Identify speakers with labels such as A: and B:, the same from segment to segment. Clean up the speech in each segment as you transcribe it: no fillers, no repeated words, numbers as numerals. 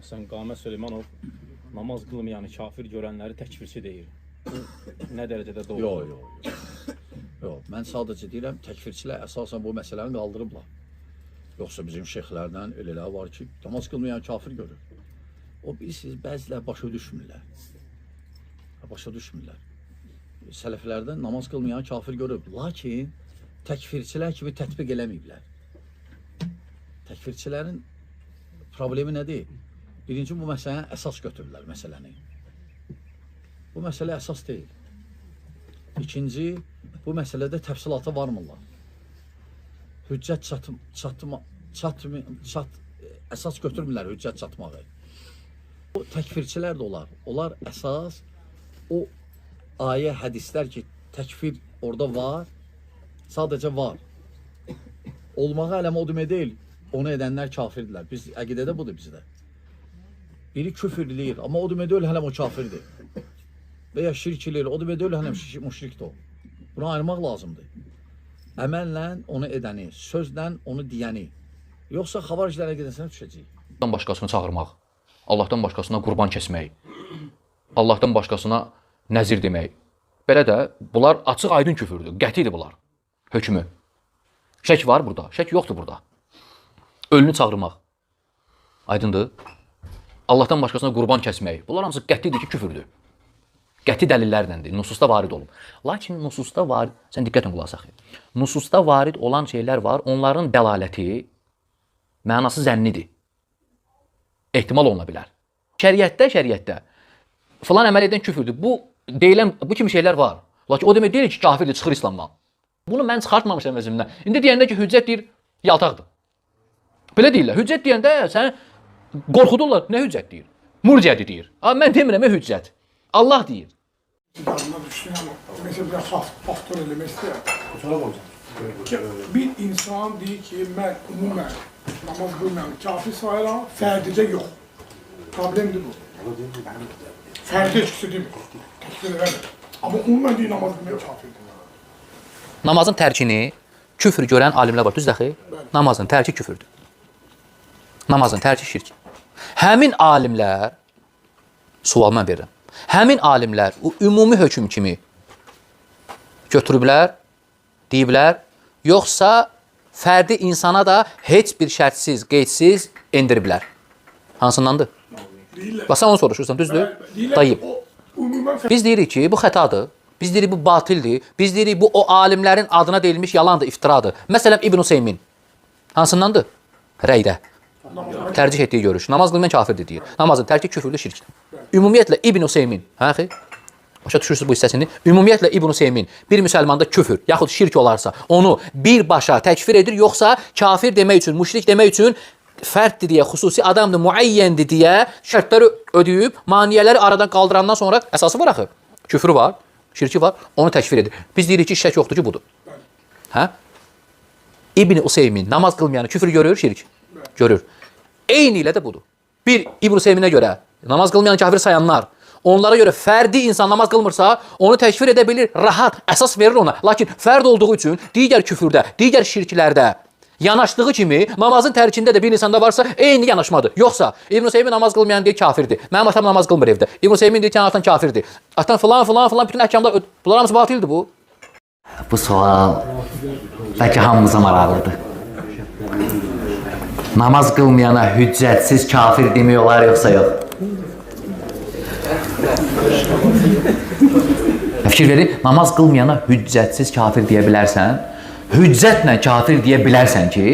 A: Sen Qamət Süleymanov namaz qılmayanı kafir görənləri təkfirçi deyir. Nə dərəcədə doğrudur?
B: Yox. Mən sadəcə deyirəm, təkfirçilər əsasən bu məsələni qaldırıblar. Yoxsa bizim şeyxlərdən elələr var ki, namaz qılmayan kafir görür. O bilirsiniz, bəzilər başa düşmürlər. Sələflərdən namaz qılmayan kafir görüb. Lakin təkfirçilər kimi tətbiq eləməyiblər. Təkfirçilərin problemi nədir? Birinci, bu məsələni əsas götürürlər məsələni. Bu məsələ əsas deyil. İkinci, bu məsələdə təfsilata varmırlar. Hüccət əsas götürmürlər hüccət çatmağı. O təkfirçilər də olar. Onlar əsas o ayə, hədislər ki, təkfir orada var, sadəcə var. Olmağı ələmə o demək deyil, onu edənlər kafirdirlər. Biz, əqidədə budur bizdə. Biri küfür eləyir, amma o demək deyil, hələm o kafirdir. Və ya şirk eləyir, o demək deyil, hələm müşrikdir o. Bunu ayırmaq lazımdır. Əməllə onu edəni, sözlə onu deyəni. Yoxsa xavariclərə gedəsənə düşəcək.
C: Allahdan başqasını çağırmaq, Allahdan başqasına qurban kəsmək, Allahdan başqasına nəzir demək. Belə də bunlar açıq aydın küfürdür, qətidir bunlar. Hökmü. Şək var burada, şək yoxdur burada. Ölünü çağırmaq. Aydındır. Allahdan başqasına qurban kəsmək. Bunlar hamısı qətidir ki, küfürdür. Qəti dəlillərdəndir, nususda varid olub. Lakin nususda varid, sən diqqətlə qulaq asaq. Nususda varid olan şeylər var, onların dəlaləti mənası zənnidir. Ehtimal oluna bilər. Şəriətdə filan əməl edən küfürdür. Bu kimi şeylər var. Lakin o demək deyil ki, kafirdir, çıxır İslamdan. Bunu mən çıxartmamışam özümdən. İndi deyəndə ki, hüccət deyir, yaltaqdır. Belə deyirlər. Hüccət deyəndə sən qorxudurlar. Nə hüccət deyir? Murciədir deyir. Mən demirəm, hüccət. Allah deyir.
D: Mesela faktör eləmək istəyirəm. Bir insan deyir ki, mən ümumən namaz qılmayan kafir sayıram, fərdicə yox. Problemdir bu. Fərdi etkisi demir. Amma ümumən deyir namaz qılmayan kafirdir.
C: Namazın tərkini küfür görən alimlər var. Düz dəxi? Namazın tərki küfürdür. Namazın tərki şirk. Həmin alimlər, sual mən verirəm. Həmin alimlər o ümumi hökm kimi götürüblər, deyiblər, yoxsa fərdi insana da heç bir şərtsiz, qeydsiz endiriblər. Hansındandır? Bax, sən onu soruşursan, düzdür? Dayıb. Biz deyirik ki, bu xətadır. Biz deyirik, bu batildir. Biz deyirik, bu o alimlərin adına deyilmiş yalandır, iftiradır. Məsələn, İbn Hüseymin. Hansındandır? Rəydə. Tərcih etdiyi görüş. Namaz qılmayan kafirdir deyir. Namazın tərki küfürlü şirkdir. Ümumiyyətlə İbn Hüseymin, başa düşürsünüz bu hissəsini? Ümumiyyətlə İbn Hüseymin bir müsəlmanda küfür, yaxud şirk olarsa, onu birbaşa təkfir edir, yoxsa kafir demək üçün, müşrik demək üçün fərddir deyə, xüsusi adamdır, müəyyəndir deyə şərtləri ödəyib, maniyələri aradan qaldırandan sonra əsası var axı. Küfrü var, şirki var, onu təkfir edir. Biz deyirik ki, şək yoxdur ki, budur. İbn Hüseymin namaz qılmayanı küfür görür, şirk görür. Eyni ilə də budur. Bir İbn Hüseyminə görə namaz qılmayan kafir sayanlar, onlara görə fərdi insan namaz qılmırsa, onu təkfir edə bilir, rahat, əsas verir ona. Lakin fərd olduğu üçün digər küfürdə, digər şirklərdə yanaşdığı kimi namazın tərkində də bir insanda varsa, eyni yanaşmadır. Yoxsa İbn Hüseymin namaz qılmayan deyir, kafirdir. Mənim atam namaz qılmır evdə. İbn Hüseymin deyir ki, atan kafirdir. Atan filan, bütün əhkamlar, bunlar hamısı batildir bu.
E: Bu sual bəlkə hamımıza maraqlıdır. Namaz qılmayana hüccətsiz kafir demək olar, yoxsa yox? Fikir verin, namaz qılmayana hüccətsiz kafir deyə bilərsən, hüccətlə kafir deyə bilərsən ki...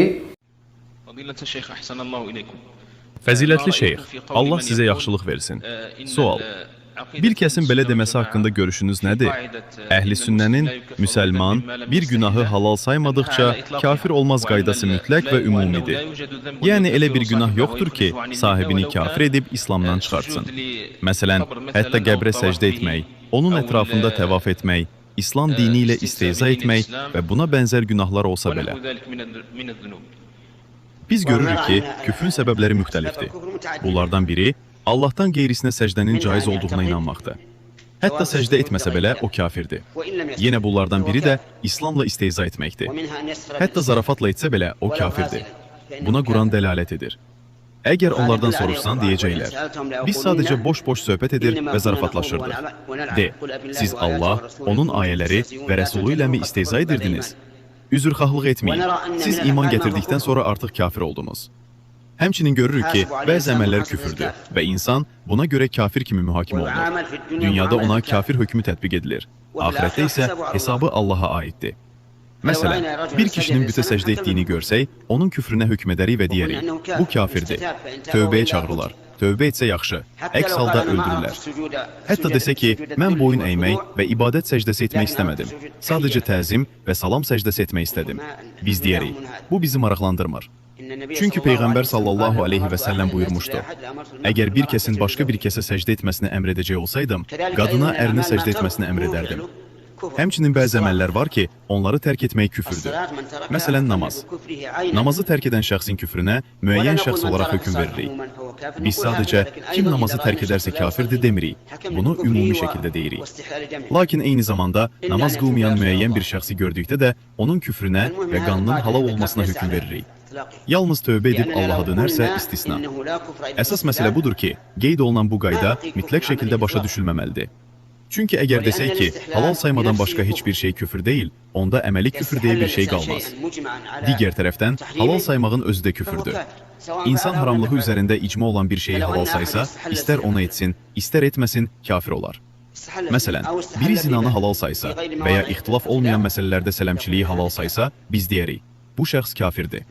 F: Fəzilətli şeyx, Allah sizə yaxşılıq versin. Sual. Bir kəsin belə deməsi haqqında görüşünüz nədir? Əhli sünnənin müsəlman bir günahı halal saymadıqca kafir olmaz qaydası mütləq və ümumidir. Yəni elə bir günah yoxdur ki, sahibini kafir edib İslamdan çıxartsın. Məsələn, hətta qəbrə səcdə etmək, onun ətrafında təvaf etmək, İslam dini ilə istehza etmək və buna bənzər günahlar olsa belə. Biz görürük ki, küfrün səbəbləri müxtəlifdir. Bunlardan biri, Allahdan qeyrisinə səcdənin caiz olduğuna inanmaqdır. Hətta səcdə etməsə belə o kafirdir. Yenə bunlardan biri də İslamla istehza etməkdir. Hətta zarafatla etsə belə o kafirdir. Buna Quran dəlalət edir. Əgər onlardan soruşsan, deyəcəklər, biz sadəcə boş-boş söhbət edir və zarafatlaşırdıq. De, siz Allah, onun ayələri və Rəsulu ilə mi istehza edirdiniz? Üzrxahlıq etməyin, siz iman gətirdikdən sonra artıq kafir oldunuz. Həmçinin görürük ki, bəzi əməllər küfürdür və insan buna görə kafir kimi mühakimə olunur. Dünyada ona kafir hökmü tətbiq edilir. Axirətdə isə hesabı Allaha aiddir. Məsələn, bir kişinin bütə səcdə etdiyini görsək, onun küfrünə hökm edərik və deyərik, bu kafirdir. Tövbəyə çağırırlar. Tövbə etsə yaxşı, əks halda öldürürlər. Hətta desə ki, mən boyun əymək və ibadət səcdəsi etmək istəmədim. Sadəcə təzim və salam səcdəsi etmək istədim. Biz deyərik, bu bizi maraqlandırmır. Çünki Peyğəmbər sallallahu aleyhi və səlləm buyurmuşdu, əgər bir kəsin başqa bir kəsə səcdə etməsini əmr edəcək olsaydım, qadına ərinə səcdə etməsini əmr edərdim. Həmçinin bəzi əməllər var ki, onları tərk etmək küfürdür. Məsələn, namaz. Namazı tərk edən şəxsin küfrünə müəyyən şəxs olaraq hökm veririk. Biz sadəcə kim namazı tərk edərsə kafirdir demirik. Bunu ümumi şəkildə deyirik. Lakin eyni zamanda namaz qılmayan müəyyən bir şəxsi gördükdə də onun küfrünə və qanının halal olmasına hökm veririk. Yalnız tövbə edib Allaha dönərsə istisna. Əsas məsələ budur ki, qeyd olunan bu qayda mütləq şəkildə başa düşülməməlidir. Çünki əgər desək ki, halal saymadan başqa heç bir şey küfür deyil, onda əməli küfür deyə bir şey qalmaz. Digər tərəfdən, halal saymağın özü də küfürdür. İnsan haramlığı üzərində icma olan bir şeyi halal saysa, istər onu etsin, istər etməsin, kafir olar. Məsələn, biri zinanı halal saysa və ya ixtilaf olmayan məsələlərdə sələmçiliyi halal saysa, biz deyərik, bu şəxs kafirdir.